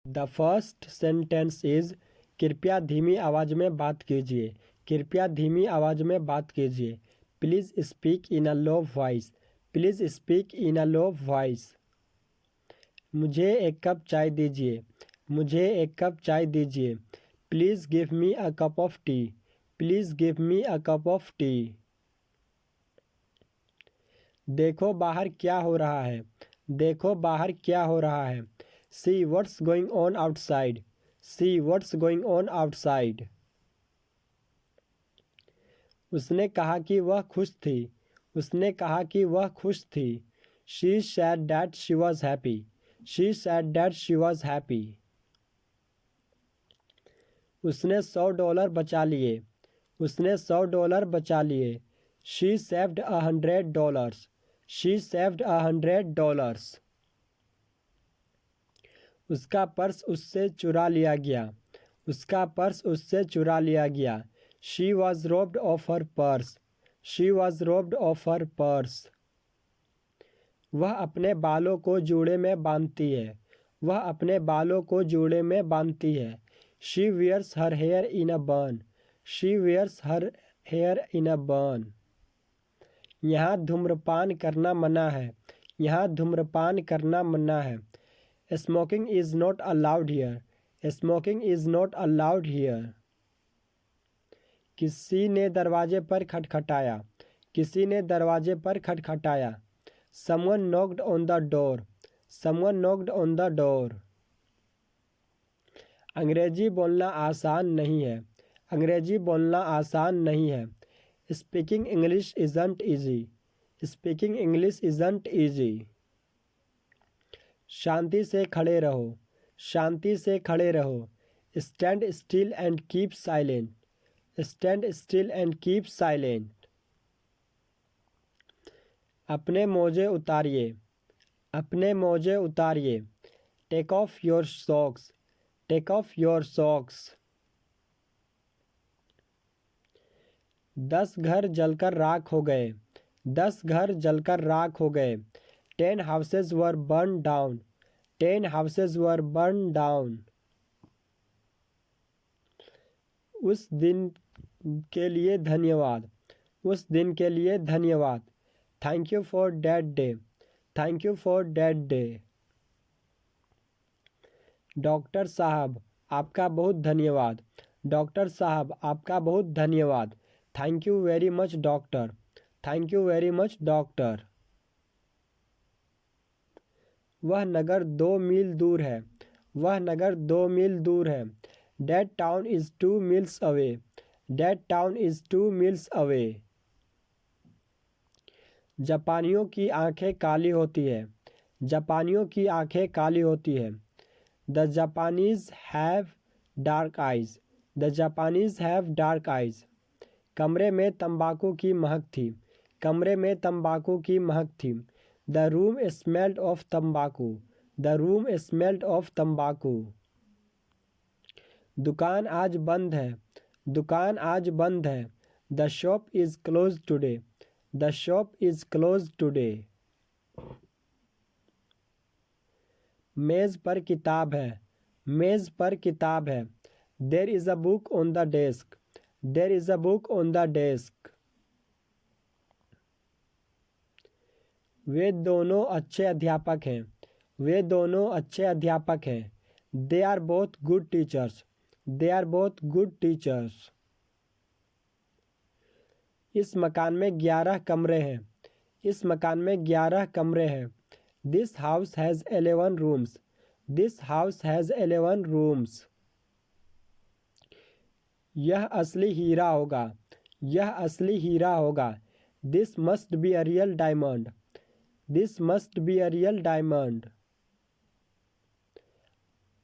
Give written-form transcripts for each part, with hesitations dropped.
The first sentence is कृपया धीमी आवाज़ में बात कीजिए। कृपया धीमी आवाज़ में बात कीजिए। Please speak in a low voice. Please speak in a low voice. मुझे एक कप चाय दीजिए। मुझे एक कप चाय दीजिए। Please give me a cup of T. Please give me a cup of T. देखो बाहर क्या हो रहा है। देखो बाहर क्या हो रहा है। See what's going on outside. See what's going on outside. उसने कहा कि वह खुश थी। उसने कहा कि वह खुश थी। She said that she was happy. She said that she was happy. उसने $100 बचा लिए। उसने $100 बचा लिए। She saved $100। She saved $100। उसका पर्स उससे चुरा लिया गया। उसका पर्स उससे चुरा लिया गया। She was robed of her purse. She was robed of her purse. वह अपने बालों को जूड़े में बांधती है। वह अपने बालों को जूड़े में बांधती है। She wears her hair in a bun. She wears her hair in a bun. यहाँ धूम्रपान करना मना है। यहाँ धूम्रपान करना मना है। Smoking is not allowed here. Smoking is not allowed here. किसी ने दरवाजे पर खटखटाया। किसी ने दरवाजे पर खटखटाया। Someone knocked on the door. Someone knocked on the door. अंग्रेजी बोलना आसान नहीं है। अंग्रेजी बोलना आसान नहीं है। Speaking English isn't easy. Speaking English isn't easy. शांति से खड़े रहो। शांति से खड़े रहो। Stand still and keep silent. Stand still and keep silent. अपने मोजे उतारिए। अपने मोजे उतारिए। Take off your socks. Take off your socks. 10 घर जलकर राख हो गए। 10 घर जलकर राख हो गए। 10 houses were burned down. 10 houses were burned down. उस दिन के लिए धन्यवाद। उस दिन के लिए धन्यवाद। Thank you for that day. Thank you for that day. Doctor साहब आपका बहुत धन्यवाद। डॉक्टर साहब आपका बहुत धन्यवाद। Thank you very much doctor. Thank you very much doctor. वह नगर 2 मील दूर है। वह नगर 2 मील दूर है। That town is 2 miles away. That town is 2 miles away. जापानियों की आंखें काली होती है। जापानियों की आंखें काली होती है। The Japanese have dark eyes. The Japanese have dark eyes. कमरे में तंबाकू की महक थी। कमरे में तंबाकू की महक थी। द रूम स्मेल्ड ऑफ तंबाकू। द रूम स्मेल्ड ऑफ तंबाकू। दुकान आज बंद है। दुकान आज बंद है। The shop is close today. The shop is close today. मेज़ पर किताब है। मेज़ पर किताब है। There is a book on the desk. There is a book on the desk. वे दोनों अच्छे अध्यापक हैं। वे दोनों अच्छे अध्यापक हैं। They are both good teachers. They are both good teachers. इस मकान में 11 कमरे हैं। इस मकान में 11 कमरे हैं। This house has 11 rooms. This house has 11 rooms. यह असली हीरा होगा। यह असली हीरा होगा। This must be a real diamond. This must be a real diamond.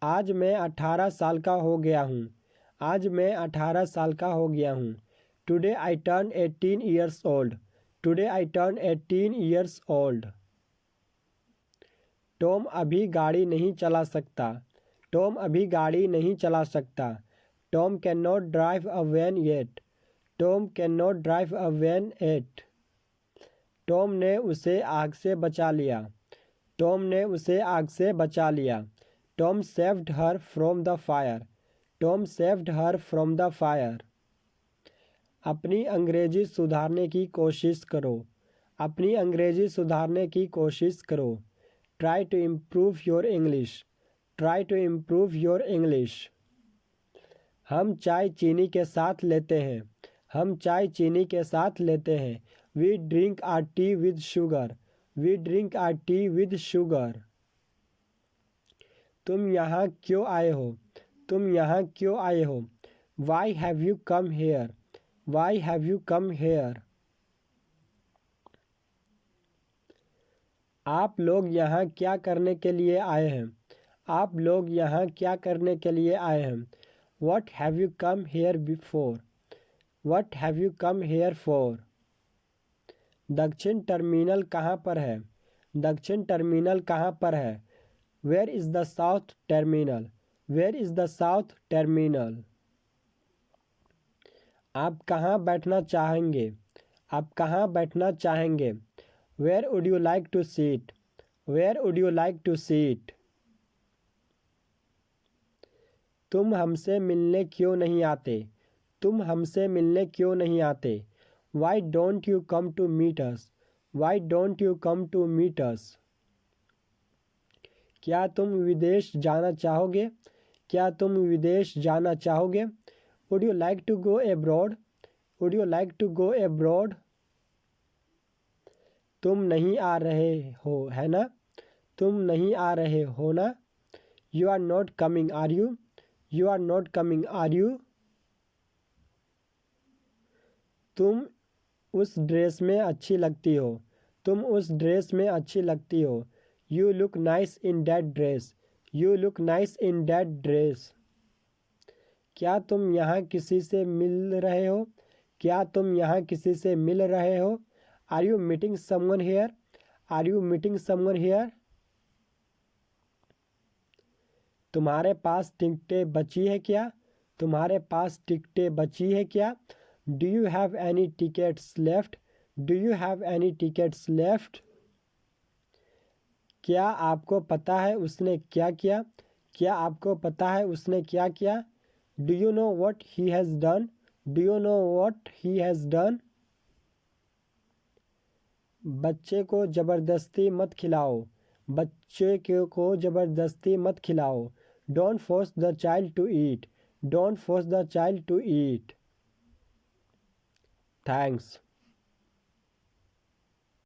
आज मैं 18 साल का हो गया हूँ। आज मैं 18 साल का हो गया हूँ। Today I turn 18 years old. Today I turn 18 years old. Tom अभी गाड़ी नहीं चला सकता। टॉम अभी गाड़ी नहीं चला सकता। Tom can not drive a van yet. Tom can not drive a van yet. Tom ने उसे आग से बचा लिया। टॉम ने उसे आग से बचा लिया। Tom saved her from the fire. Tom saved her from the fire. अपनी अंग्रेजी सुधारने की कोशिश करो. अपनी अंग्रेजी सुधारने की कोशिश करो. Try to improve your English. Try to improve your English. हम चाय चीनी के साथ लेते हैं. हम चाय चीनी के साथ लेते हैं. We drink our tea with sugar. We drink our tea with sugar. तुम यहाँ क्यों आए हो? तुम यहाँ क्यों आए हो? Why have you come here? Why have you come here? आप लोग यहाँ क्या करने के लिए आए हैं? आप लोग यहाँ क्या करने के लिए आए हैं? What have you come here for? What have you come here for? दक्षिण टर्मिनल कहाँ पर है? दक्षिण टर्मिनल कहाँ पर है? Where is the south terminal? Where is the south terminal? आप कहाँ बैठना चाहेंगे? आप कहाँ बैठना चाहेंगे? Where would you like to sit? Where would you like to sit? तुम हमसे मिलने क्यों नहीं आते? तुम हमसे मिलने क्यों नहीं आते? Why don't you come to meet us? Why don't you come to meet us? क्या तुम विदेश जाना चाहोगे? क्या तुम विदेश जाना चाहोगे? Would you like to go abroad? Would you like to go abroad? तुम नहीं आ रहे हो है ना? तुम नहीं आ रहे हो ना? You are not coming, are you? You are not coming, are you? तुम उस ड्रेस में अच्छी लगती हो. तुम उस ड्रेस में अच्छी लगती हो. You look nice in that dress. You look nice in that dress. क्या तुम यहाँ किसी से मिल रहे हो? क्या तुम यहाँ किसी से मिल रहे हो? Are you meeting someone here? Are you meeting someone here? तुम्हारे पास टिकटें बची है क्या? तुम्हारे पास टिकटें बची है क्या? Do you have any tickets left? Do you have any tickets left? क्या आपको पता है उसने क्या किया? क्या आपको पता है उसने क्या किया? Do you know what he has done? Do you know what he has done? बच्चे को ज़बरदस्ती मत खिलाओ. बच्चे को ज़बरदस्ती मत खिलाओ. Don't force the child to eat. Don't force the child to eat. Thanks.